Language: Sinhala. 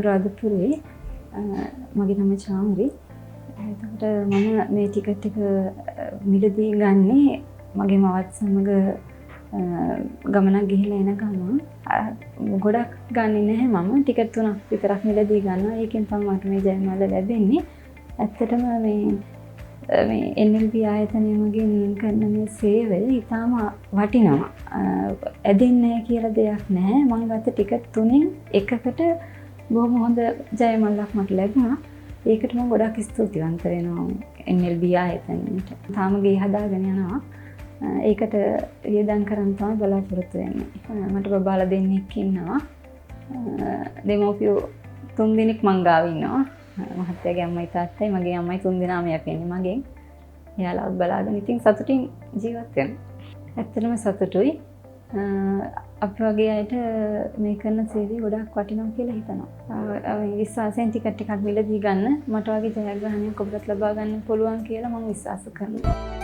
අනුරාධපුරේ මගේ නම චාමරි. එතකොට මම මේ ටිකට් එක මිලදී ගන්නේ මගේ මවත් සමග ගමනක් ගිහිල්ලා එන ගමන්. ගොඩක් ගන්නෙ නැහැ මම. ටිකට් 3ක් විතරක් මිලදී ගන්නවා. ඒකෙන් තමයි මට මේ ජයමාල ලැබෙන්නේ. ඇත්තටම මේ NLB ආයතනය මගින් කරන මේ සේවය ඉතාම වටිනවා. ඇදෙන්නේ කියලා දෙයක් නැහැ. මම ගත්ත ටිකට් 3න් එකකට බොහොම හොඳ ජයමාලක් මට ලැබුණා. ඒකට මම ගොඩක් ස්තුතිවන්ත වෙනවා NLB ආයතනයට. තාම ගේ හදාගෙන යනවා. ඒකට වියදම් කරන් තමයි බලාපොරොත්තු වෙන්නේ. මට බබාලා දෙන්නෙක් ඉන්නවා. දෙමෝපියෝ 3 දෙනෙක් මං ගාව ඉන්නවා. මහත්තයාගේ අම්මයි තාත්තයි මගේ අම්මයි 3 දෙනාම යපෙන්නේ මගෙන්. එයාලවත් බලාගෙන ඉතින් සතුටින් ජීවත් වෙනවා. ඇත්තටම සතුටුයි. අප වගේ අයට මේ කරන සේවය ගොඩක් වටිනවා කියලා හිතනවා. විශ්වාසයෙන් ටිකට් එකක් මිලදී ගන්න මට වගේ ජයග්‍රහණයක් ඔබට ලබා ගන්න පුළුවන් කියලා මම විශ්වාස කරනවා.